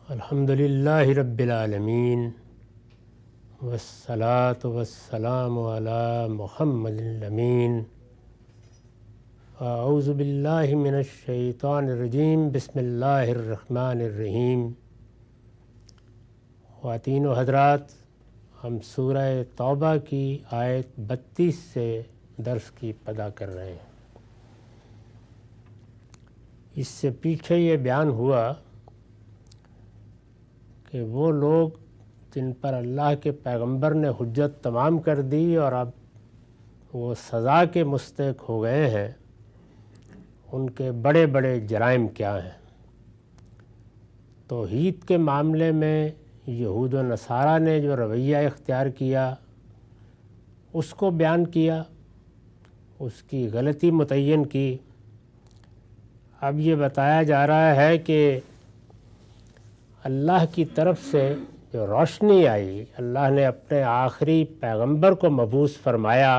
الحمدللہ رب العالمین والصلاة والسلام علی محمد الامین اعوذ باللہ من الشیطان الرجیم بسم اللہ الرحمن الرحیم۔ خواتین و حضرات، ہم سورہ توبہ کی آیت 32 سے درس کی ابتدا کر رہے ہیں۔ اس سے پیچھے یہ بیان ہوا کہ وہ لوگ جن پر اللہ کے پیغمبر نے حجت تمام کر دی اور اب وہ سزا کے مستحق ہو گئے ہیں، ان کے بڑے بڑے جرائم کیا ہیں۔ توحید کے معاملے میں یہود و نصارہ نے جو رویہ اختیار کیا اس کو بیان کیا، اس کی غلطی متعین کی۔ اب یہ بتایا جا رہا ہے کہ اللہ کی طرف سے جو روشنی آئی، اللہ نے اپنے آخری پیغمبر کو مبعوث فرمایا،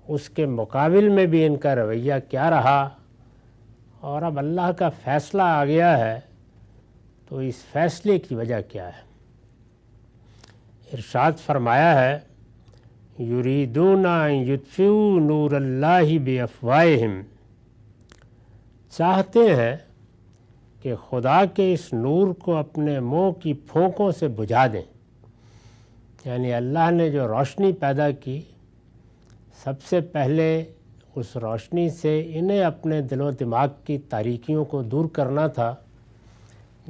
اس کے مقابل میں بھی ان کا رویہ کیا رہا، اور اب اللہ کا فیصلہ آ گیا ہے تو اس فیصلے کی وجہ کیا ہے۔ ارشاد فرمایا ہے یریدون ان یطفئوا نور اللہ بافواہہم، چاہتے ہیں کہ خدا کے اس نور کو اپنے منہ کی پھونکوں سے بجھا دیں۔ یعنی اللہ نے جو روشنی پیدا کی، سب سے پہلے اس روشنی سے انہیں اپنے دل و دماغ کی تاریکیوں کو دور کرنا تھا۔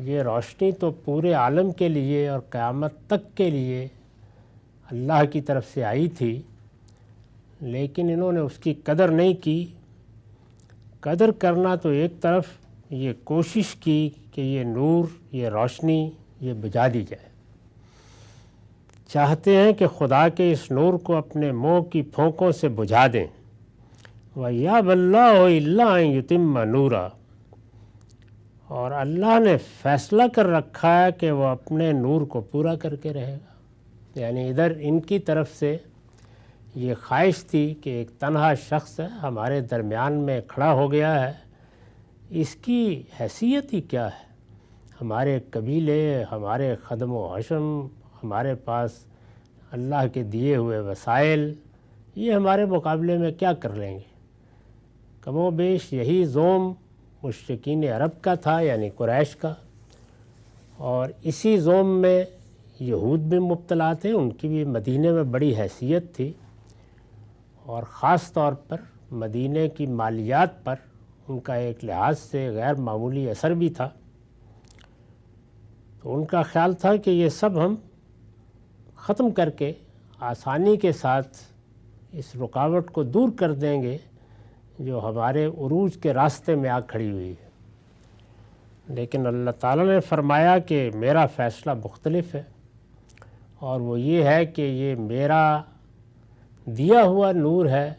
یہ روشنی تو پورے عالم کے لیے اور قیامت تک کے لیے اللہ کی طرف سے آئی تھی، لیکن انہوں نے اس کی قدر نہیں کی۔ قدر کرنا تو ایک طرف، یہ کوشش کی کہ یہ نور، یہ روشنی یہ بجھا دی جائے۔ چاہتے ہیں کہ خدا کے اس نور کو اپنے منہ کی پھونکوں سے بجھا دیں۔ وَيَأْبَى اللَّهُ إِلَّا أَن يُتِمَّ نُورَهُ، اور اللہ نے فیصلہ کر رکھا ہے کہ وہ اپنے نور کو پورا کر کے رہے گا۔ یعنی ادھر ان کی طرف سے یہ خواہش تھی کہ ایک تنہا شخص ہے، ہمارے درمیان میں کھڑا ہو گیا ہے، اس کی حیثیت ہی کیا ہے، ہمارے قبیلے، ہمارے خدم و حشم، ہمارے پاس اللہ کے دیے ہوئے وسائل، یہ ہمارے مقابلے میں کیا کر لیں گے۔ کم و بیش یہی زوم مشرکین عرب کا تھا، یعنی قریش کا، اور اسی زوم میں یہود بھی مبتلا تھے، ان کی بھی مدینے میں بڑی حیثیت تھی، اور خاص طور پر مدینے کی مالیات پر ان کا ایک لحاظ سے غیر معمولی اثر بھی تھا۔ تو ان کا خیال تھا کہ یہ سب ہم ختم کر کے آسانی کے ساتھ اس رکاوٹ کو دور کر دیں گے جو ہمارے عروج کے راستے میں آ کھڑی ہوئی ہے۔ لیکن اللہ تعالیٰ نے فرمایا کہ میرا فیصلہ مختلف ہے، اور وہ یہ ہے کہ یہ میرا دیا ہوا نور ہے،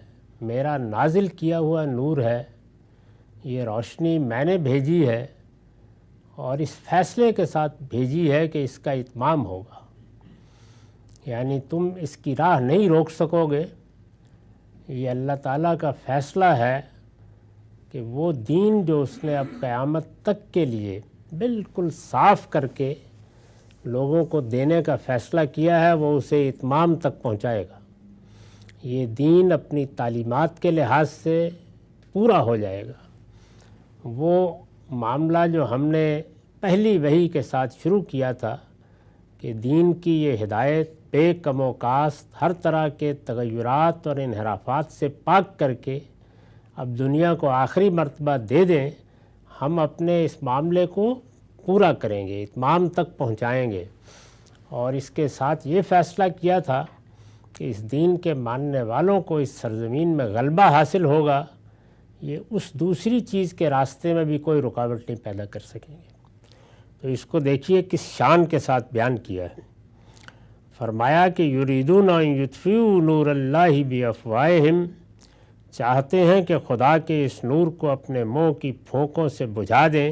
میرا نازل کیا ہوا نور ہے، یہ روشنی میں نے بھیجی ہے، اور اس فیصلے کے ساتھ بھیجی ہے کہ اس کا اتمام ہوگا۔ یعنی تم اس کی راہ نہیں روک سکو گے۔ یہ اللہ تعالیٰ کا فیصلہ ہے کہ وہ دین جو اس نے اب قیامت تک کے لیے بالکل صاف کر کے لوگوں کو دینے کا فیصلہ کیا ہے، وہ اسے اتمام تک پہنچائے گا۔ یہ دین اپنی تعلیمات کے لحاظ سے پورا ہو جائے گا۔ وہ معاملہ جو ہم نے پہلی وحی کے ساتھ شروع کیا تھا کہ دین کی یہ ہدایت بے کم و کاست ہر طرح کے تغیرات اور انحرافات سے پاک کر کے اب دنیا کو آخری مرتبہ دے دیں، ہم اپنے اس معاملے کو پورا کریں گے، اتمام تک پہنچائیں گے۔ اور اس کے ساتھ یہ فیصلہ کیا تھا کہ اس دین کے ماننے والوں کو اس سرزمین میں غلبہ حاصل ہوگا، یہ اس دوسری چیز کے راستے میں بھی کوئی رکاوٹ نہیں پیدا کر سکیں گے۔ تو اس کو دیکھیے کس شان کے ساتھ بیان کیا ہے۔ فرمایا کہ یریدون ان یطفئوا نور اللہ بافواہہم، چاہتے ہیں کہ خدا کے اس نور کو اپنے منہ کی پھونکوں سے بجھا دیں۔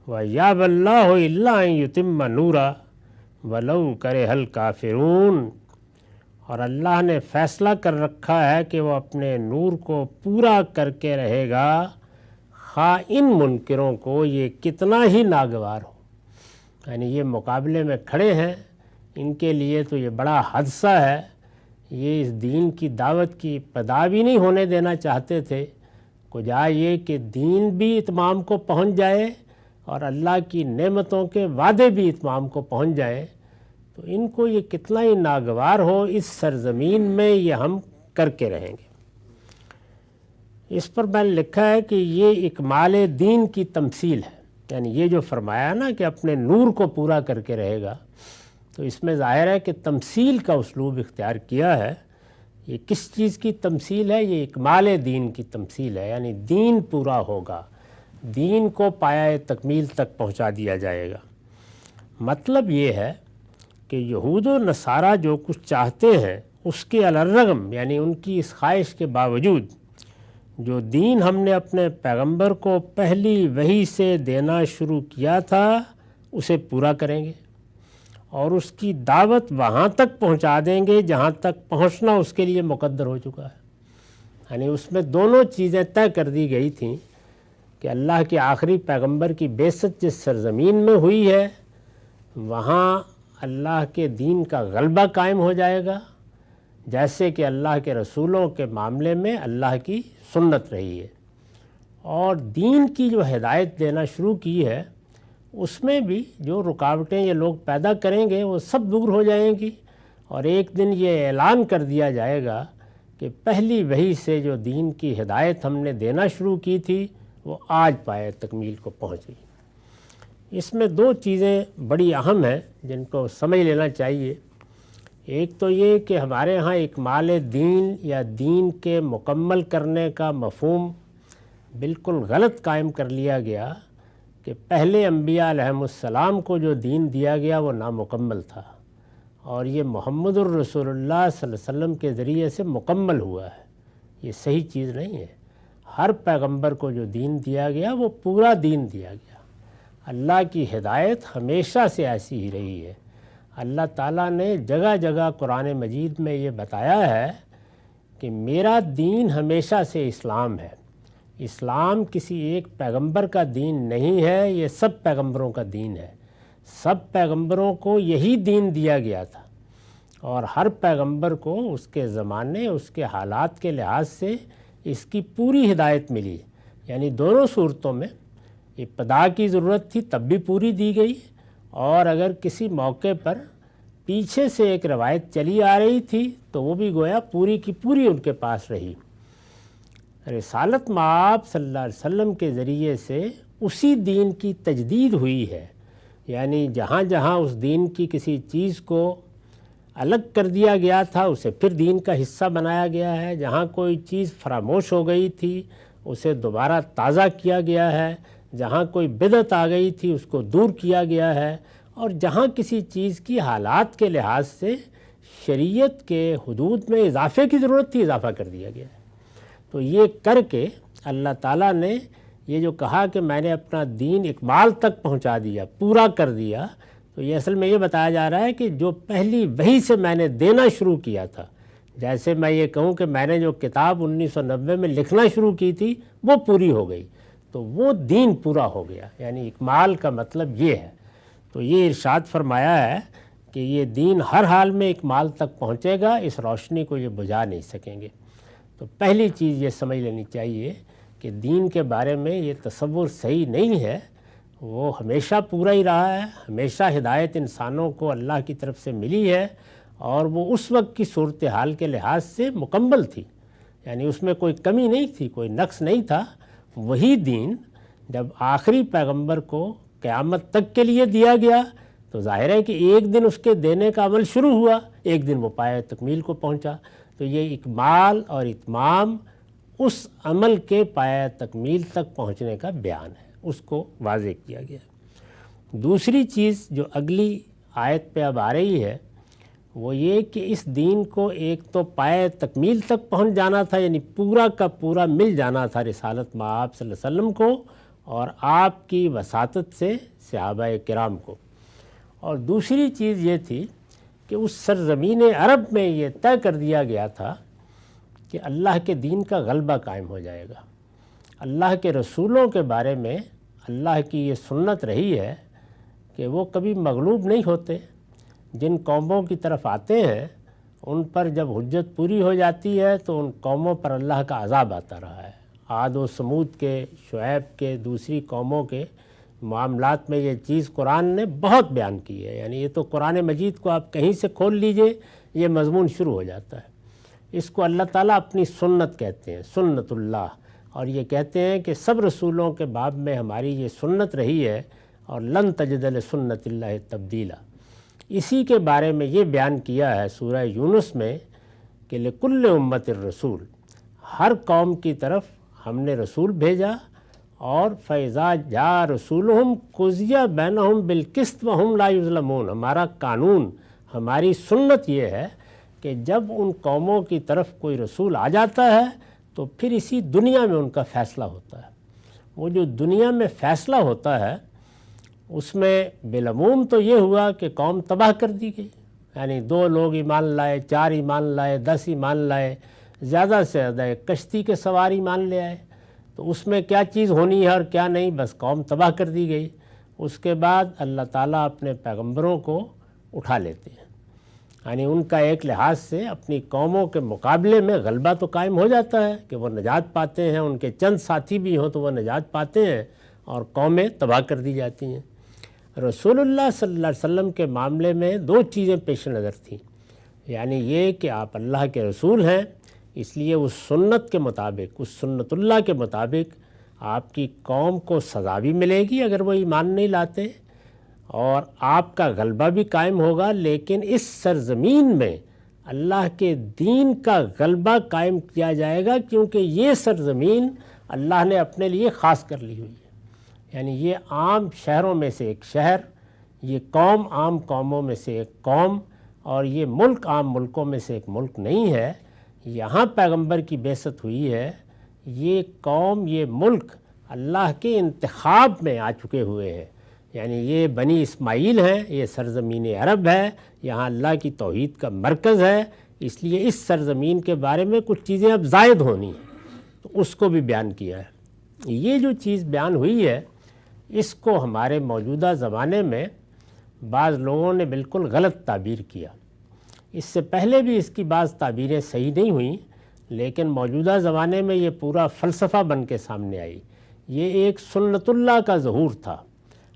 وَيَأْبَى اللَّهُ إِلَّا أَن يُتِمَّ نُورَهُ وَلَوْ كَرِهَ الْكَافِرُونَ، اور اللہ نے فیصلہ کر رکھا ہے کہ وہ اپنے نور کو پورا کر کے رہے گا، خواہ ان منکروں کو یہ کتنا ہی ناگوار ہو، یعنی یہ مقابلے میں کھڑے ہیں، ان کے لیے تو یہ بڑا حادثہ ہے، یہ اس دین کی دعوت کی ابتدا بھی نہیں ہونے دینا چاہتے تھے، کجا یہ کہ دین بھی اتمام کو پہنچ جائے اور اللہ کی نعمتوں کے وعدے بھی اتمام کو پہنچ جائیں، تو ان کو یہ کتنا ہی ناگوار ہو، اس سرزمین میں یہ ہم کر کے رہیں گے۔ اس پر میں نے لکھا ہے کہ یہ اکمال دین کی تمثیل ہے، یعنی یہ جو فرمایا نا کہ اپنے نور کو پورا کر کے رہے گا، تو اس میں ظاہر ہے کہ تمثیل کا اسلوب اختیار کیا ہے۔ یہ کس چیز کی تمثیل ہے؟ یہ اکمال دین کی تمثیل ہے، یعنی دین پورا ہوگا، دین کو پایہ تکمیل تک پہنچا دیا جائے گا۔ مطلب یہ ہے کہ یہود و نصارہ جو کچھ چاہتے ہیں اس کے الرغم، یعنی ان کی اس خواہش کے باوجود، جو دین ہم نے اپنے پیغمبر کو پہلی وحی سے دینا شروع کیا تھا اسے پورا کریں گے، اور اس کی دعوت وہاں تک پہنچا دیں گے جہاں تک پہنچنا اس کے لیے مقدر ہو چکا ہے۔ یعنی اس میں دونوں چیزیں طے کر دی گئی تھیں کہ اللہ کے آخری پیغمبر کی بعثت جس سرزمین میں ہوئی ہے وہاں اللہ کے دین کا غلبہ قائم ہو جائے گا، جیسے کہ اللہ کے رسولوں کے معاملے میں اللہ کی سنت رہی ہے، اور دین کی جو ہدایت دینا شروع کی ہے اس میں بھی جو رکاوٹیں یہ لوگ پیدا کریں گے وہ سب دور ہو جائیں گی، اور ایک دن یہ اعلان کر دیا جائے گا کہ پہلی وحی سے جو دین کی ہدایت ہم نے دینا شروع کی تھی وہ آج پایہ تکمیل کو پہنچ گئی۔ اس میں دو چیزیں بڑی اہم ہیں جن کو سمجھ لینا چاہیے۔ ایک تو یہ کہ ہمارے ہاں اکمال دین یا دین کے مکمل کرنے کا مفہوم بالکل غلط قائم کر لیا گیا کہ پہلے انبیاء علیہم السلام کو جو دین دیا گیا وہ نامکمل تھا، اور یہ محمد الرسول اللہ صلی اللہ علیہ وسلم کے ذریعے سے مکمل ہوا ہے۔ یہ صحیح چیز نہیں ہے۔ ہر پیغمبر کو جو دین دیا گیا وہ پورا دین دیا گیا۔ اللہ کی ہدایت ہمیشہ سے ایسی ہی رہی ہے۔ اللہ تعالیٰ نے جگہ جگہ قرآن مجید میں یہ بتایا ہے کہ میرا دین ہمیشہ سے اسلام ہے۔ اسلام کسی ایک پیغمبر کا دین نہیں ہے، یہ سب پیغمبروں کا دین ہے۔ سب پیغمبروں کو یہی دین دیا گیا تھا، اور ہر پیغمبر کو اس کے زمانے، اس کے حالات کے لحاظ سے اس کی پوری ہدایت ملی، یعنی دونوں صورتوں میں ابتدا کی ضرورت تھی تب بھی پوری دی گئی، اور اگر کسی موقع پر پیچھے سے ایک روایت چلی آ رہی تھی تو وہ بھی گویا پوری کی پوری ان کے پاس رہی۔ رسالت مآب صلی اللہ علیہ وسلم کے ذریعے سے اسی دین کی تجدید ہوئی ہے، یعنی جہاں جہاں اس دین کی کسی چیز کو الگ کر دیا گیا تھا اسے پھر دین کا حصہ بنایا گیا ہے، جہاں کوئی چیز فراموش ہو گئی تھی اسے دوبارہ تازہ کیا گیا ہے، جہاں کوئی بدعت آ گئی تھی اس کو دور کیا گیا ہے، اور جہاں کسی چیز کی حالات کے لحاظ سے شریعت کے حدود میں اضافے کی ضرورت تھی اضافہ کر دیا گیا ہے۔ تو یہ کر کے اللہ تعالیٰ نے یہ جو کہا کہ میں نے اپنا دین اکمال تک پہنچا دیا، پورا کر دیا، تو یہ اصل میں یہ بتایا جا رہا ہے کہ جو پہلی وحی سے میں نے دینا شروع کیا تھا، جیسے میں یہ کہوں کہ میں نے جو کتاب 1990 میں لکھنا شروع کی تھی وہ پوری ہو گئی، تو وہ دین پورا ہو گیا، یعنی اکمال کا مطلب یہ ہے۔ تو یہ ارشاد فرمایا ہے کہ یہ دین ہر حال میں اکمال تک پہنچے گا، اس روشنی کو یہ بجھا نہیں سکیں گے۔ تو پہلی چیز یہ سمجھ لینی چاہیے کہ دین کے بارے میں یہ تصور صحیح نہیں ہے، وہ ہمیشہ پورا ہی رہا ہے، ہمیشہ ہدایت انسانوں کو اللہ کی طرف سے ملی ہے، اور وہ اس وقت کی صورتحال کے لحاظ سے مکمل تھی، یعنی اس میں کوئی کمی نہیں تھی، کوئی نقص نہیں تھا۔ وہی دین جب آخری پیغمبر کو قیامت تک کے لیے دیا گیا تو ظاہر ہے کہ ایک دن اس کے دینے کا عمل شروع ہوا، ایک دن وہ پایہ تکمیل کو پہنچا۔ تو یہ اکمال اور اتمام اس عمل کے پایہ تکمیل تک پہنچنے کا بیان ہے، اس کو واضح کیا گیا۔ دوسری چیز جو اگلی آیت پہ اب آ رہی ہے وہ یہ کہ اس دین کو ایک تو پایہ تکمیل تک پہنچ جانا تھا، یعنی پورا کا پورا مل جانا تھا رسالت مآب صلی اللہ علیہ وسلم کو اور آپ کی وساطت سے صحابہ کرام کو، اور دوسری چیز یہ تھی کہ اس سرزمین عرب میں یہ طے کر دیا گیا تھا کہ اللہ کے دین کا غلبہ قائم ہو جائے گا، اللہ کے رسولوں کے بارے میں اللہ کی یہ سنت رہی ہے کہ وہ کبھی مغلوب نہیں ہوتے، جن قوموں کی طرف آتے ہیں ان پر جب حجت پوری ہو جاتی ہے تو ان قوموں پر اللہ کا عذاب آتا رہا ہے۔ عاد و سمود کے، شعیب کے، دوسری قوموں کے معاملات میں یہ چیز قرآن نے بہت بیان کی ہے، یعنی یہ تو قرآن مجید کو آپ کہیں سے کھول لیجئے یہ مضمون شروع ہو جاتا ہے۔ اس کو اللہ تعالیٰ اپنی سنت کہتے ہیں، سنت اللہ، اور یہ کہتے ہیں کہ سب رسولوں کے باب میں ہماری یہ سنت رہی ہے اور لن تجد لسنت اللہ تبدیلا۔ اسی کے بارے میں یہ بیان کیا ہے سورہ یونس میں کہ لکل امت الرسول، ہر قوم کی طرف ہم نے رسول بھیجا، اور فَإِذَا جَاءَ رَسُولُهُمْ قُضِيَ بَيْنَهُمْ بِالْقِسْطِ وَهُمْ لَا يُظْلَمُونَ۔ ہمارا قانون، ہماری سنت یہ ہے کہ جب ان قوموں کی طرف کوئی رسول آ جاتا ہے تو پھر اسی دنیا میں ان کا فیصلہ ہوتا ہے۔ وہ جو دنیا میں فیصلہ ہوتا ہے اس میں بالعموم تو یہ ہوا کہ قوم تباہ کر دی گئی، یعنی 2 لوگ ایمان لائے، 4 ایمان لائے، 10 ایمان لائے، زیادہ سے زیادہ ایک کشتی کے سوار ایمان لے آئے، تو اس میں کیا چیز ہونی ہے اور کیا نہیں، بس قوم تباہ کر دی گئی۔ اس کے بعد اللہ تعالیٰ اپنے پیغمبروں کو اٹھا لیتے ہیں، یعنی ان کا ایک لحاظ سے اپنی قوموں کے مقابلے میں غلبہ تو قائم ہو جاتا ہے کہ وہ نجات پاتے ہیں، ان کے چند ساتھی بھی ہوں تو وہ نجات پاتے ہیں اور قومیں تباہ کر دی جاتی ہیں۔ رسول اللہ صلی اللہ علیہ وسلم کے معاملے میں 2 چیزیں پیش نظر تھیں، یعنی یہ کہ آپ اللہ کے رسول ہیں، اس لیے اس سنت کے مطابق، اس سنت اللہ کے مطابق آپ کی قوم کو سزا بھی ملے گی اگر وہ ایمان نہیں لاتے، اور آپ کا غلبہ بھی قائم ہوگا، لیکن اس سرزمین میں اللہ کے دین کا غلبہ قائم کیا جائے گا، کیونکہ یہ سرزمین اللہ نے اپنے لیے خاص کر لی ہوئی ہے۔ یعنی یہ عام شہروں میں سے ایک شہر، یہ قوم عام قوموں میں سے ایک قوم، اور یہ ملک عام ملکوں میں سے ایک ملک نہیں ہے۔ یہاں پیغمبر کی بعثت ہوئی ہے، یہ قوم، یہ ملک اللہ کے انتخاب میں آ چکے ہوئے ہیں، یعنی یہ بنی اسماعیل ہیں، یہ سرزمین عرب ہے، یہاں اللہ کی توحید کا مرکز ہے، اس لیے اس سرزمین کے بارے میں کچھ چیزیں اب زائد ہونی ہیں، تو اس کو بھی بیان کیا ہے۔ یہ جو چیز بیان ہوئی ہے اس کو ہمارے موجودہ زمانے میں بعض لوگوں نے بالکل غلط تعبیر کیا۔ اس سے پہلے بھی اس کی بعض تعبیریں صحیح نہیں ہوئیں، لیکن موجودہ زمانے میں یہ پورا فلسفہ بن کے سامنے آئی۔ یہ ایک سنت اللہ کا ظہور تھا،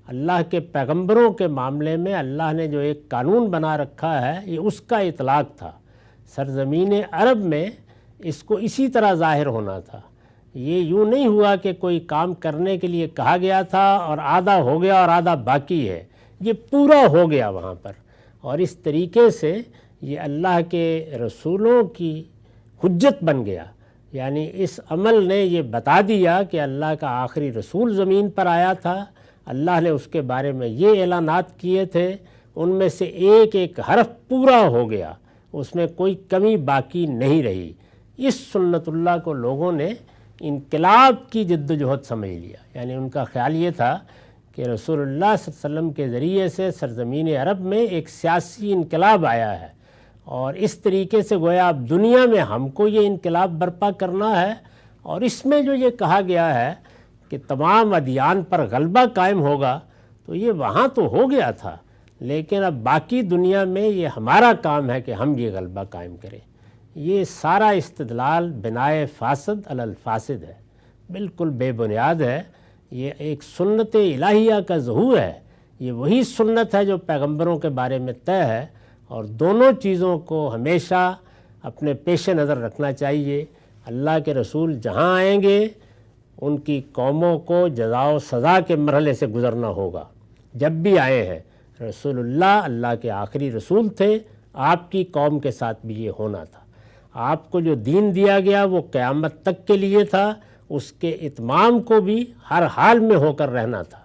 اللہ کے پیغمبروں کے معاملے میں اللہ نے جو ایک قانون بنا رکھا ہے یہ اس کا اطلاق تھا۔ سرزمین عرب میں اس کو اسی طرح ظاہر ہونا تھا، یہ یوں نہیں ہوا کہ کوئی کام کرنے کے لیے کہا گیا تھا اور آدھا ہو گیا اور آدھا باقی ہے، یہ پورا ہو گیا وہاں پر، اور اس طریقے سے یہ اللہ کے رسولوں کی حجت بن گیا۔ یعنی اس عمل نے یہ بتا دیا کہ اللہ کا آخری رسول زمین پر آیا تھا، اللہ نے اس کے بارے میں یہ اعلانات کیے تھے، ان میں سے ایک ایک حرف پورا ہو گیا، اس میں کوئی کمی باقی نہیں رہی۔ اس سنت اللہ کو لوگوں نے انقلاب کی جد و جہد سمجھ لیا، یعنی ان کا خیال یہ تھا کہ رسول اللہ صلی اللہ علیہ وسلم کے ذریعے سے سرزمین عرب میں ایک سیاسی انقلاب آیا ہے، اور اس طریقے سے گویا اب دنیا میں ہم کو یہ انقلاب برپا کرنا ہے، اور اس میں جو یہ کہا گیا ہے کہ تمام ادیان پر غلبہ قائم ہوگا، تو یہ وہاں تو ہو گیا تھا، لیکن اب باقی دنیا میں یہ ہمارا کام ہے کہ ہم یہ غلبہ قائم کریں۔ یہ سارا استدلال بنائے فاسد علی الفاسد ہے، بالکل بے بنیاد ہے۔ یہ ایک سنت الہیہ کا ظہور ہے، یہ وہی سنت ہے جو پیغمبروں کے بارے میں طے ہے، اور دونوں چیزوں کو ہمیشہ اپنے پیش نظر رکھنا چاہیے۔ اللہ کے رسول جہاں آئیں گے ان کی قوموں کو جزا و سزا کے مرحلے سے گزرنا ہوگا، جب بھی آئے ہیں۔ رسول اللہ اللہ کے آخری رسول تھے، آپ کی قوم کے ساتھ بھی یہ ہونا تھا۔ آپ کو جو دین دیا گیا وہ قیامت تک کے لیے تھا، اس کے اتمام کو بھی ہر حال میں ہو کر رہنا تھا،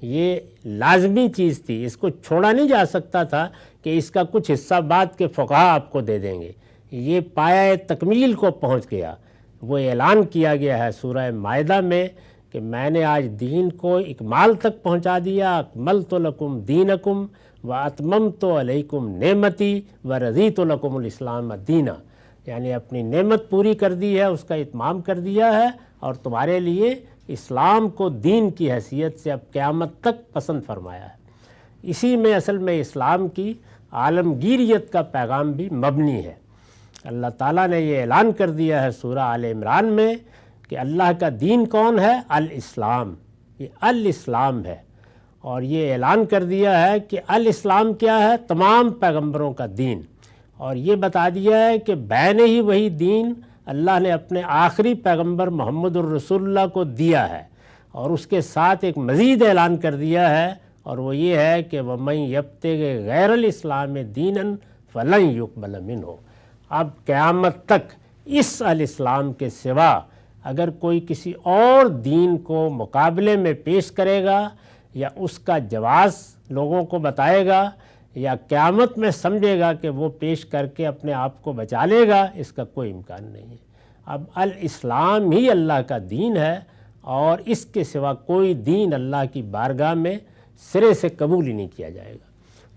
یہ لازمی چیز تھی، اس کو چھوڑا نہیں جا سکتا تھا کہ اس کا کچھ حصہ بعد کے فقہا آپ کو دے دیں گے۔ یہ پایہ تکمیل کو پہنچ گیا، وہ اعلان کیا گیا ہے سورہ مائدہ میں کہ میں نے آج دین کو اکمال تک پہنچا دیا، اکملت لکم دینکم واتممت علیکم نعمتی ورضیت لکم الاسلام دینا، یعنی اپنی نعمت پوری کر دی ہے، اس کا اتمام کر دیا ہے، اور تمہارے لیے اسلام کو دین کی حیثیت سے اب قیامت تک پسند فرمایا ہے۔ اسی میں اصل میں اسلام کی عالمگیریت کا پیغام بھی مبنی ہے۔ اللہ تعالیٰ نے یہ اعلان کر دیا ہے سورہ آل عمران میں کہ اللہ کا دین کون ہے؟ الاسلام، یہ الاسلام ہے، اور یہ اعلان کر دیا ہے کہ الاسلام کیا ہے؟ تمام پیغمبروں کا دین، اور یہ بتا دیا ہے کہ بین ہی وہی دین اللہ نے اپنے آخری پیغمبر محمد الرسول اللہ کو دیا ہے، اور اس کے ساتھ ایک مزید اعلان کر دیا ہے، اور وہ یہ ہے کہ وَمَن يَبْتَغِ غَيْرَ الْإِسْلَامِ دِينًا فَلَن يُقْبَلَ مِنْهُ۔ اب قیامت تک اس الاسلام کے سوا اگر کوئی کسی اور دین کو مقابلے میں پیش کرے گا یا اس کا جواز لوگوں کو بتائے گا یا قیامت میں سمجھے گا کہ وہ پیش کر کے اپنے آپ کو بچا لے گا، اس کا کوئی امکان نہیں ہے۔ اب الاسلام ہی اللہ کا دین ہے، اور اس کے سوا کوئی دین اللہ کی بارگاہ میں سرے سے قبول ہی نہیں کیا جائے گا۔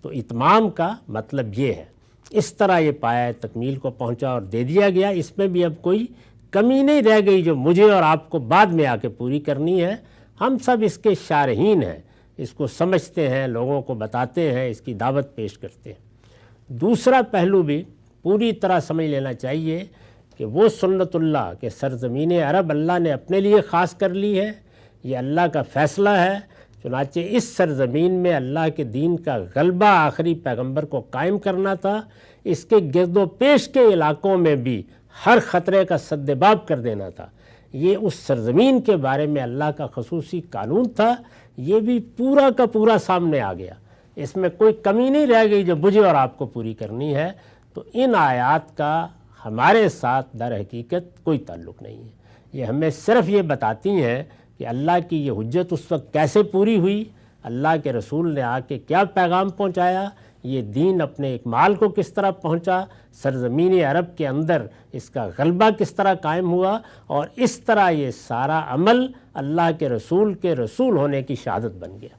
تو اتمام کا مطلب یہ ہے، اس طرح یہ پایہ تکمیل کو پہنچا اور دے دیا گیا۔ اس میں بھی اب کوئی کمی نہیں رہ گئی جو مجھے اور آپ کو بعد میں آ کے پوری کرنی ہے۔ ہم سب اس کے شارحین ہیں، اس کو سمجھتے ہیں، لوگوں کو بتاتے ہیں، اس کی دعوت پیش کرتے ہیں۔ دوسرا پہلو بھی پوری طرح سمجھ لینا چاہیے کہ وہ سنت اللہ کہ سرزمین عرب اللہ نے اپنے لیے خاص کر لی ہے، یہ اللہ کا فیصلہ ہے۔ چنانچہ اس سرزمین میں اللہ کے دین کا غلبہ آخری پیغمبر کو قائم کرنا تھا، اس کے گرد و پیش کے علاقوں میں بھی ہر خطرے کا سدباب کر دینا تھا۔ یہ اس سرزمین کے بارے میں اللہ کا خصوصی قانون تھا، یہ بھی پورا کا پورا سامنے آ گیا، اس میں کوئی کمی نہیں رہ گئی جو مجھے اور آپ کو پوری کرنی ہے۔ تو ان آیات کا ہمارے ساتھ در حقیقت کوئی تعلق نہیں ہے، یہ ہمیں صرف یہ بتاتی ہیں کہ اللہ کی یہ حجت اس وقت کیسے پوری ہوئی، اللہ کے رسول نے آ کے کیا پیغام پہنچایا، یہ دین اپنے اکمال کو کس طرح پہنچا، سرزمین عرب کے اندر اس کا غلبہ کس طرح قائم ہوا، اور اس طرح یہ سارا عمل اللہ کے رسول ہونے کی شہادت بن گیا۔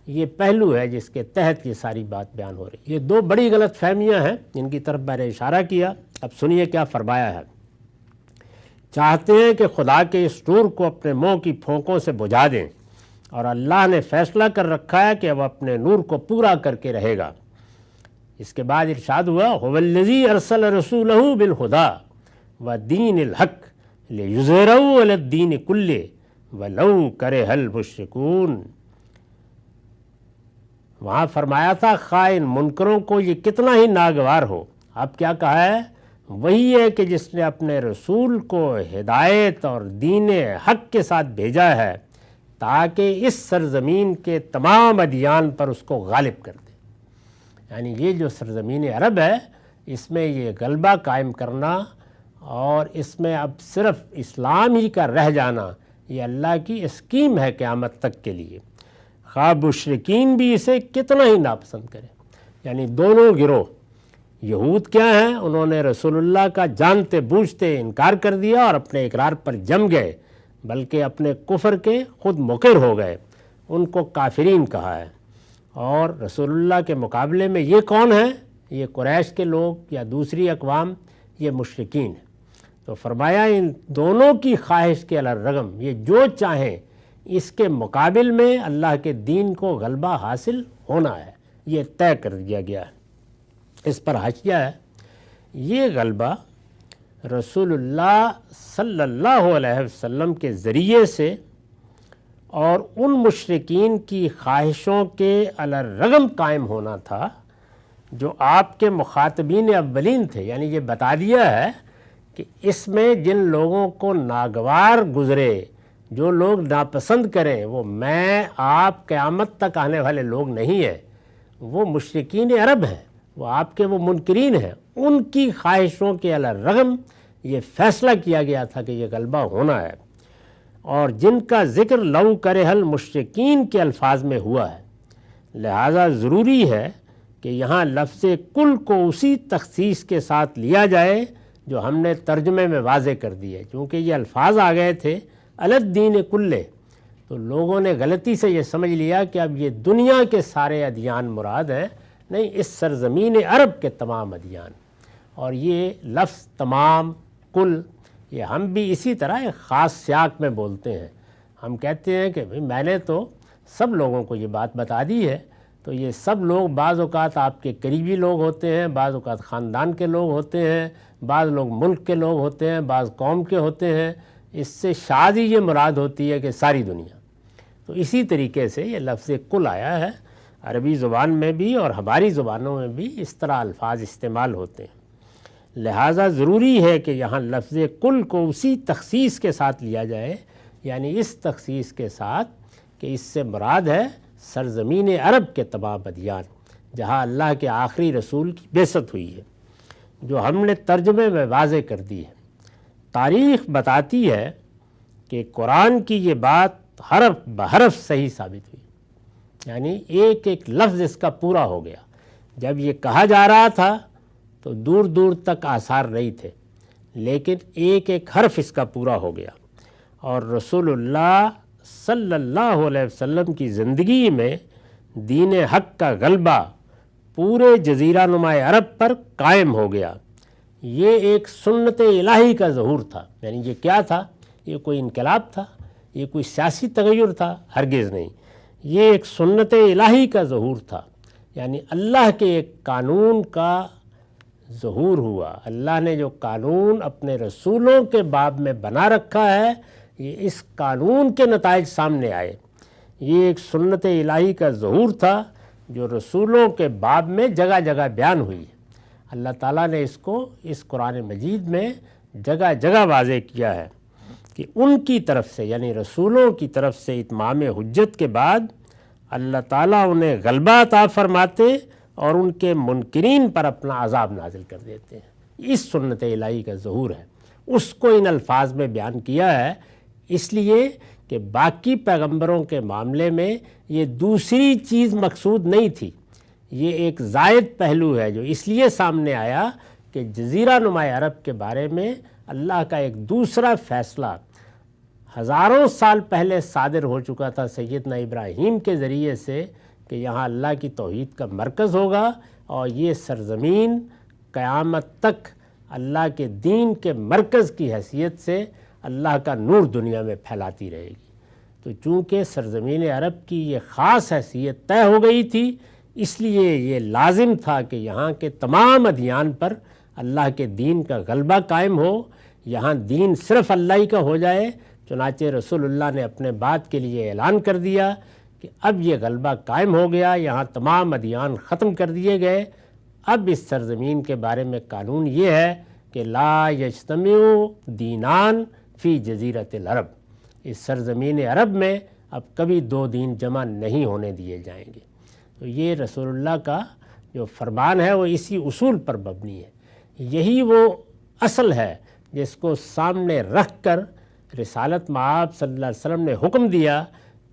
یہ پہلو ہے جس کے تحت یہ ساری بات بیان ہو رہی ہے۔ یہ دو بڑی غلط فہمیاں ہیں جن کی طرف میں نے اشارہ کیا۔ اب سنیے کیا فرمایا ہے۔ چاہتے ہیں کہ خدا کے اس نور کو اپنے منہ کی پھونکوں سے بجھا دیں، اور اللہ نے فیصلہ کر رکھا ہے کہ وہ اپنے نور کو پورا کر کے رہے گا۔ اس کے بعد ارشاد ہوا هو الذی ارسل رسولہ بالہدی ودین الحق لیظہرہ علی الدین کلہ ولو کرہ المشرکون۔ وہاں فرمایا تھا خواہ ان منکروں کو یہ کتنا ہی ناگوار ہو، اب کیا کہا ہے؟ وہی ہے کہ جس نے اپنے رسول کو ہدایت اور دین حق کے ساتھ بھیجا ہے تاکہ اس سرزمین کے تمام ادیان پر اس کو غالب کر دے۔ یعنی یہ جو سرزمین عرب ہے اس میں یہ غلبہ قائم کرنا اور اس میں اب صرف اسلام ہی کا رہ جانا، یہ اللہ کی اسکیم ہے قیامت تک کے لیے، خواہ مشرکین بھی اسے کتنا ہی ناپسند کریں۔ یعنی دونوں گروہ، یہود کیا ہیں؟ انہوں نے رسول اللہ کا جانتے بوجھتے انکار کر دیا اور اپنے اقرار پر جم گئے، بلکہ اپنے کفر کے خود مقر ہو گئے، ان کو کافرین کہا ہے۔ اور رسول اللہ کے مقابلے میں یہ کون ہیں؟ یہ قریش کے لوگ یا دوسری اقوام، یہ مشرکین ہیں۔ تو فرمایا ان دونوں کی خواہش کے علی الرغم یہ جو چاہیں اس کے مقابل میں اللہ کے دین کو غلبہ حاصل ہونا ہے، یہ طے کر دیا گیا ہے۔ اس پر حاشیہ ہے، یہ غلبہ رسول اللہ صلی اللہ علیہ وسلم کے ذریعے سے اور ان مشرکین کی خواہشوں کے علی الرغم قائم ہونا تھا جو آپ کے مخاطبین اولین تھے۔ یعنی یہ بتا دیا ہے کہ اس میں جن لوگوں کو ناگوار گزرے، جو لوگ ناپسند کریں، وہ میں آپ قیامت تک آنے والے لوگ نہیں ہیں، وہ مشرکین عرب ہیں، وہ آپ کے وہ منکرین ہیں، ان کی خواہشوں کے علی الرغم یہ فیصلہ کیا گیا تھا کہ یہ غلبہ ہونا ہے، اور جن کا ذکر لو کرہ المشرکین کے الفاظ میں ہوا ہے، لہذا ضروری ہے کہ یہاں لفظ کل کو اسی تخصیص کے ساتھ لیا جائے جو ہم نے ترجمے میں واضح کر دی ہے، کیونکہ یہ الفاظ آ گئے تھے علی الدین کلہ، تو لوگوں نے غلطی سے یہ سمجھ لیا کہ اب یہ دنیا کے سارے ادیان مراد ہیں، نہیں، اس سرزمین عرب کے تمام ادیان۔ اور یہ لفظ تمام، کل، یہ ہم بھی اسی طرح ایک خاص سیاق میں بولتے ہیں. ہم کہتے ہیں کہ بھئی میں نے تو سب لوگوں کو یہ بات بتا دی ہے. تو یہ سب لوگ بعض اوقات آپ کے قریبی لوگ ہوتے ہیں، بعض اوقات خاندان کے لوگ ہوتے ہیں، بعض لوگ ملک کے لوگ ہوتے ہیں، بعض قوم کے ہوتے ہیں. اس سے شاید ہی یہ مراد ہوتی ہے کہ ساری دنیا. تو اسی طریقے سے یہ لفظ کل آیا ہے. عربی زبان میں بھی اور ہماری زبانوں میں بھی اس طرح الفاظ استعمال ہوتے ہیں. لہٰذا ضروری ہے کہ یہاں لفظ کل کو اسی تخصیص کے ساتھ لیا جائے، یعنی اس تخصیص کے ساتھ کہ اس سے مراد ہے سرزمین عرب کے تمام ادیان، جہاں اللہ کے آخری رسول کی بعثت ہوئی ہے، جو ہم نے ترجمے میں واضح کر دی ہے. تاریخ بتاتی ہے کہ قرآن کی یہ بات حرف بحرف صحیح ثابت ہوئی، یعنی ایک ایک لفظ اس کا پورا ہو گیا. جب یہ کہا جا رہا تھا تو دور دور تک آثار نہیں تھے، لیکن ایک ایک حرف اس کا پورا ہو گیا. اور رسول اللہ صلی اللہ علیہ وسلم کی زندگی میں دین حق کا غلبہ پورے جزیرہ نما عرب پر قائم ہو گیا. یہ ایک سنت الہی کا ظہور تھا. یعنی یہ کیا تھا؟ یہ کوئی انقلاب تھا؟ یہ کوئی سیاسی تغیر تھا؟ ہرگز نہیں. یہ ایک سنت الہی کا ظہور تھا، یعنی اللہ کے ایک قانون کا ظہور ہوا. اللہ نے جو قانون اپنے رسولوں کے باب میں بنا رکھا ہے، یہ اس قانون کے نتائج سامنے آئے. یہ ایک سنت الہی کا ظہور تھا جو رسولوں کے باب میں جگہ جگہ بیان ہوئی. اللہ تعالیٰ نے اس کو اس قرآن مجید میں جگہ جگہ واضح کیا ہے کہ ان کی طرف سے، یعنی رسولوں کی طرف سے اتمام حجت کے بعد اللہ تعالیٰ انہیں غلبہ عطا فرماتے اور ان کے منکرین پر اپنا عذاب نازل کر دیتے ہیں. اس سنت الہی کا ظہور ہے. اس کو ان الفاظ میں بیان کیا ہے، اس لیے کہ باقی پیغمبروں کے معاملے میں یہ دوسری چیز مقصود نہیں تھی. یہ ایک زائد پہلو ہے جو اس لیے سامنے آیا کہ جزیرہ نما عرب کے بارے میں اللہ کا ایک دوسرا فیصلہ ہزاروں سال پہلے صادر ہو چکا تھا سیدنا ابراہیم کے ذریعے سے، کہ یہاں اللہ کی توحید کا مرکز ہوگا اور یہ سرزمین قیامت تک اللہ کے دین کے مرکز کی حیثیت سے اللہ کا نور دنیا میں پھیلاتی رہے گی. تو چونکہ سرزمین عرب کی یہ خاص حیثیت طے ہو گئی تھی، اس لیے یہ لازم تھا کہ یہاں کے تمام ادیان پر اللہ کے دین کا غلبہ قائم ہو، یہاں دین صرف اللہ ہی کا ہو جائے. چنانچہ رسول اللہ نے اپنے بات کے لیے اعلان کر دیا کہ اب یہ غلبہ قائم ہو گیا، یہاں تمام ادیان ختم کر دیے گئے. اب اس سرزمین کے بارے میں قانون یہ ہے کہ لا یجتمع دینان فی جزیرۃ العرب. اس سرزمین عرب میں اب کبھی دو دین جمع نہیں ہونے دیے جائیں گے. تو یہ رسول اللہ کا جو فرمان ہے وہ اسی اصول پر مبنی ہے. یہی وہ اصل ہے جس کو سامنے رکھ کر رسالت مآب صلی اللہ علیہ وسلم نے حکم دیا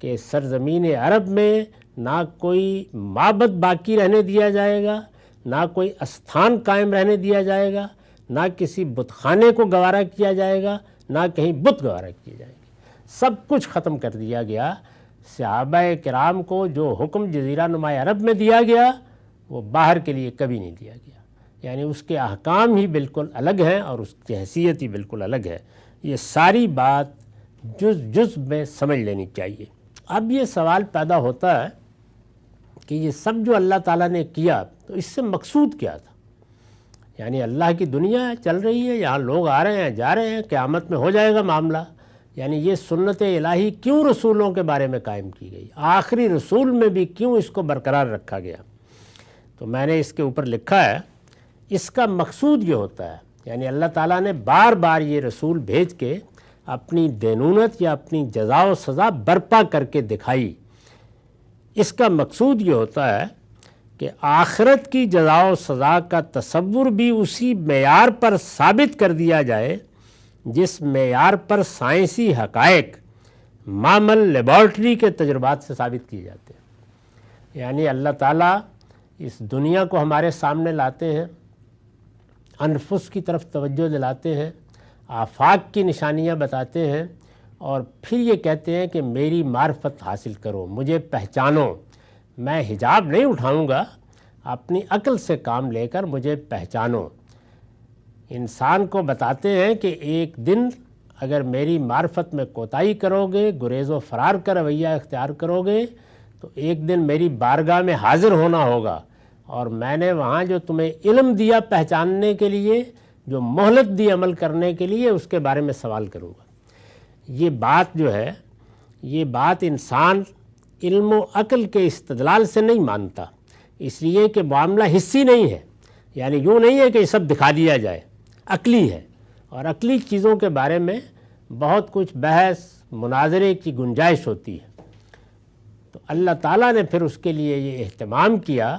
کہ سرزمین عرب میں نہ کوئی معبد باقی رہنے دیا جائے گا، نہ کوئی استھان قائم رہنے دیا جائے گا، نہ کسی بت خانے کو گوارا کیا جائے گا، نہ کہیں بت گوارا کیے جائیں گے. سب کچھ ختم کر دیا گیا. صحابہ کرام کو جو حکم جزیرہ نما عرب میں دیا گیا وہ باہر کے لیے کبھی نہیں دیا گیا. یعنی اس کے احکام ہی بالکل الگ ہیں اور اس کی حیثیت ہی بالکل الگ ہے. یہ ساری بات جز جز میں سمجھ لینی چاہیے. اب یہ سوال پیدا ہوتا ہے کہ یہ سب جو اللہ تعالیٰ نے کیا تو اس سے مقصود کیا تھا؟ یعنی اللہ کی دنیا چل رہی ہے، یہاں لوگ آ رہے ہیں جا رہے ہیں، قیامت میں ہو جائے گا معاملہ. یعنی یہ سنت الہی کیوں رسولوں کے بارے میں قائم کی گئی؟ آخری رسول میں بھی کیوں اس کو برقرار رکھا گیا؟ تو میں نے اس کے اوپر لکھا ہے، اس کا مقصود یہ ہوتا ہے، یعنی اللہ تعالیٰ نے بار بار یہ رسول بھیج کے اپنی دینونت یا اپنی جزا و سزا برپا کر کے دکھائی. اس کا مقصود یہ ہوتا ہے کہ آخرت کی جزا و سزا کا تصور بھی اسی معیار پر ثابت کر دیا جائے جس معیار پر سائنسی حقائق معمل لیبارٹری کے تجربات سے ثابت کیے جاتے ہیں. یعنی اللہ تعالیٰ اس دنیا کو ہمارے سامنے لاتے ہیں، انفس کی طرف توجہ دلاتے ہیں، آفاق کی نشانیاں بتاتے ہیں، اور پھر یہ کہتے ہیں کہ میری معرفت حاصل کرو، مجھے پہچانو. میں حجاب نہیں اٹھاؤں گا، اپنی عقل سے کام لے کر مجھے پہچانو. انسان کو بتاتے ہیں کہ ایک دن اگر میری معرفت میں کوتاہی کرو گے، گریز و فرار کا رویہ اختیار کرو گے تو ایک دن میری بارگاہ میں حاضر ہونا ہوگا، اور میں نے وہاں جو تمہیں علم دیا پہچاننے کے لیے، جو مہلت دی عمل کرنے کے لیے، اس کے بارے میں سوال کروں گا۔ یہ بات جو ہے، یہ بات انسان علم و عقل کے استدلال سے نہیں مانتا، اس لیے کہ معاملہ حسی نہیں ہے، یعنی یوں نہیں ہے کہ یہ سب دکھا دیا جائے، عقلی ہے، اور عقلی چیزوں کے بارے میں بہت کچھ بحث مناظرے کی گنجائش ہوتی ہے۔ تو اللہ تعالیٰ نے پھر اس کے لیے یہ اہتمام کیا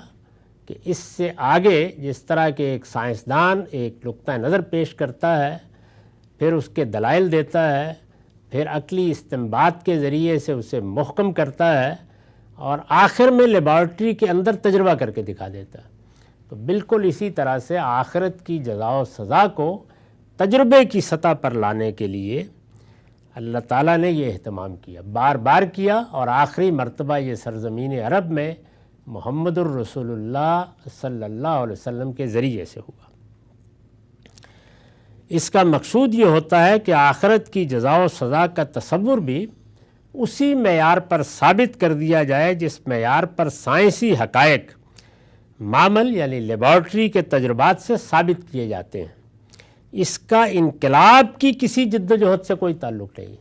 کہ اس سے آگے جس طرح کہ ایک سائنسدان ایک نقطہ نظر پیش کرتا ہے، پھر اس کے دلائل دیتا ہے، پھر عقلی استنباط کے ذریعے سے اسے محکم کرتا ہے، اور آخر میں لیبارٹری کے اندر تجربہ کر کے دکھا دیتا ہے، تو بالکل اسی طرح سے آخرت کی جزا و سزا کو تجربے کی سطح پر لانے کے لیے اللہ تعالیٰ نے یہ اہتمام کیا، بار بار کیا، اور آخری مرتبہ یہ سرزمین عرب میں محمد الرسول اللہ صلی اللہ علیہ وسلم کے ذریعے سے ہوا۔ اس کا مقصود یہ ہوتا ہے کہ آخرت کی جزا و سزا کا تصور بھی اسی معیار پر ثابت کر دیا جائے جس معیار پر سائنسی حقائق معمل یعنی لیبارٹری کے تجربات سے ثابت کیے جاتے ہیں۔ اس کا انقلاب کی کسی جدوجہد سے کوئی تعلق نہیں،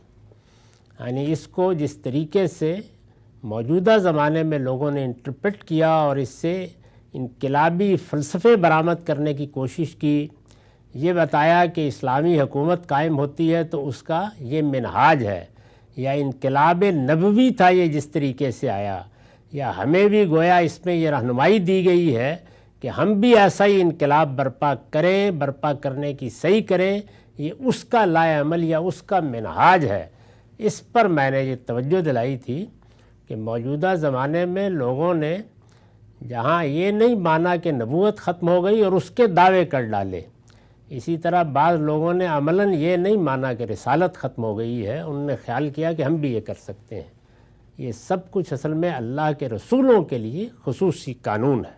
یعنی اس کو جس طریقے سے موجودہ زمانے میں لوگوں نے انٹرپریٹ کیا اور اس سے انقلابی فلسفے برآمد کرنے کی کوشش کی، یہ بتایا کہ اسلامی حکومت قائم ہوتی ہے تو اس کا یہ منہاج ہے، یا انقلاب نبوی تھا یہ جس طریقے سے آیا، یا ہمیں بھی گویا اس میں یہ رہنمائی دی گئی ہے کہ ہم بھی ایسا ہی انقلاب برپا کریں، برپا کرنے کی صحیح کریں، یہ اس کا لائے عمل یا اس کا منہاج ہے۔ اس پر میں نے یہ توجہ دلائی تھی کہ موجودہ زمانے میں لوگوں نے جہاں یہ نہیں مانا کہ نبوت ختم ہو گئی اور اس کے دعوے کر ڈالے، اسی طرح بعض لوگوں نے عملاً یہ نہیں مانا کہ رسالت ختم ہو گئی ہے، انہوں نے خیال کیا کہ ہم بھی یہ کر سکتے ہیں۔ یہ سب کچھ اصل میں اللہ کے رسولوں کے لیے خصوصی قانون ہے،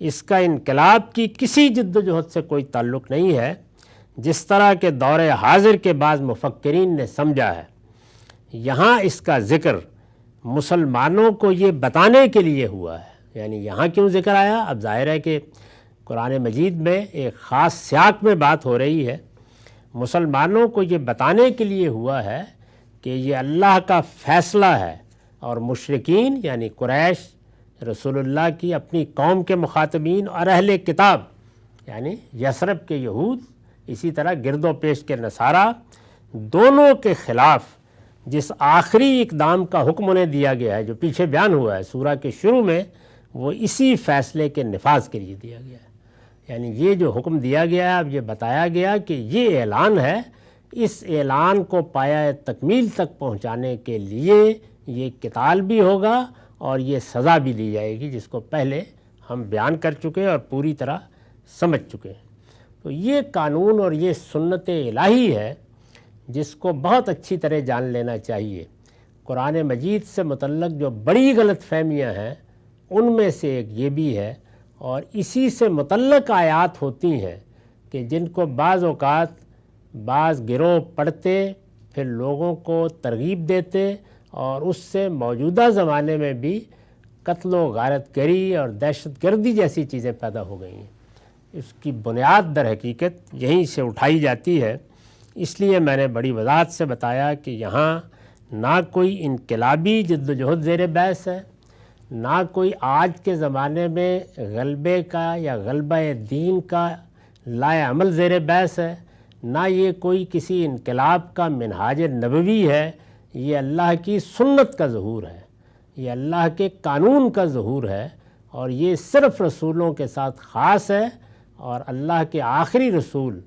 اس کا انقلاب کی کسی جدوجہد سے کوئی تعلق نہیں ہے، جس طرح کے دور حاضر کے بعض مفکرین نے سمجھا ہے۔ یہاں اس کا ذکر مسلمانوں کو یہ بتانے کے لیے ہوا ہے، یعنی یہاں کیوں ذکر آیا؟ اب ظاہر ہے کہ قرآن مجید میں ایک خاص سیاق میں بات ہو رہی ہے، مسلمانوں کو یہ بتانے کے لیے ہوا ہے کہ یہ اللہ کا فیصلہ ہے، اور مشرکین یعنی قریش، رسول اللہ کی اپنی قوم کے مخاطبین، اور اہل کتاب یعنی یثرب کے یہود، اسی طرح گرد و پیش کے نصارہ، دونوں کے خلاف جس آخری اقدام کا حکم انہیں دیا گیا ہے جو پیچھے بیان ہوا ہے سورہ کے شروع میں، وہ اسی فیصلے کے نفاذ کے لیے دیا گیا ہے۔ یعنی یہ جو حکم دیا گیا ہے، اب یہ بتایا گیا کہ یہ اعلان ہے، اس اعلان کو پایہ تکمیل تک پہنچانے کے لیے یہ قتال بھی ہوگا اور یہ سزا بھی دی جائے گی، جس کو پہلے ہم بیان کر چکے اور پوری طرح سمجھ چکے ہیں۔ تو یہ قانون اور یہ سنت الہی ہے جس کو بہت اچھی طرح جان لینا چاہیے۔ قرآن مجید سے متعلق جو بڑی غلط فہمیاں ہیں ان میں سے ایک یہ بھی ہے، اور اسی سے متعلق آیات ہوتی ہیں کہ جن کو بعض اوقات بعض گروہ پڑھتے پھر لوگوں کو ترغیب دیتے، اور اس سے موجودہ زمانے میں بھی قتل و غارت گری اور دہشت گردی جیسی چیزیں پیدا ہو گئی ہیں۔ اس کی بنیاد در حقیقت یہیں سے اٹھائی جاتی ہے۔ اس لیے میں نے بڑی وضاحت سے بتایا کہ یہاں نہ کوئی انقلابی جدوجہد زیر بحث ہے، نہ کوئی آج کے زمانے میں غلبے کا یا غلبہ دین کا لائے عمل زیر بحث ہے، نہ یہ کوئی کسی انقلاب کا منہاج نبوی ہے، یہ اللہ کی سنت کا ظہور ہے، یہ اللہ کے قانون کا ظہور ہے، اور یہ صرف رسولوں کے ساتھ خاص ہے، اور اللہ کے آخری رسول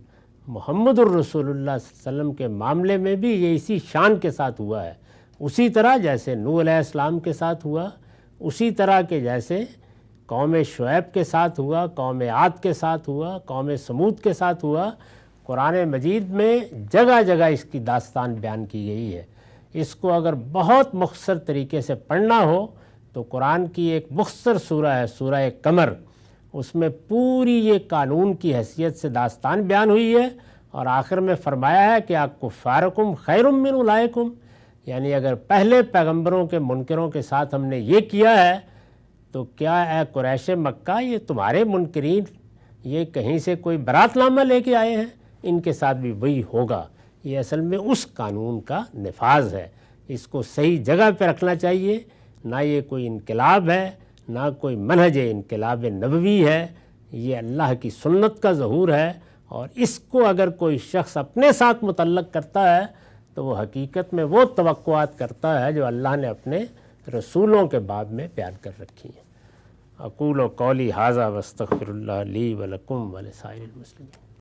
محمد الرسول اللہ صلی اللہ علیہ وسلم کے معاملے میں بھی یہ اسی شان کے ساتھ ہوا ہے، اسی طرح جیسے نوح علیہ السلام کے ساتھ ہوا، اسی طرح کے جیسے قوم شعیب کے ساتھ ہوا، قوم عاد کے ساتھ ہوا، قوم سمود کے ساتھ ہوا۔ قرآن مجید میں جگہ جگہ اس کی داستان بیان کی گئی ہے۔ اس کو اگر بہت مختصر طریقے سے پڑھنا ہو تو قرآن کی ایک مختصر سورہ ہے، سورہ قمر، اس میں پوری یہ قانون کی حیثیت سے داستان بیان ہوئی ہے، اور آخر میں فرمایا ہے کہ اکفارکم خیر من اولئکم، یعنی اگر پہلے پیغمبروں کے منکروں کے ساتھ ہم نے یہ کیا ہے تو کیا اے قریش مکہ یہ تمہارے منکرین یہ کہیں سے کوئی برات نامہ لے کے آئے ہیں؟ ان کے ساتھ بھی وہی ہوگا۔ یہ اصل میں اس قانون کا نفاذ ہے، اس کو صحیح جگہ پہ رکھنا چاہیے۔ نہ یہ کوئی انقلاب ہے، نہ کوئی منہج انقلاب نبوی ہے، یہ اللہ کی سنت کا ظہور ہے، اور اس کو اگر کوئی شخص اپنے ساتھ متعلق کرتا ہے تو وہ حقیقت میں وہ توقعات کرتا ہے جو اللہ نے اپنے رسولوں کے باب میں بیان کر رکھی ہیں۔ اقول قولی ھذا واستغفر اللہ لی ولکم ولسائر المسلمین۔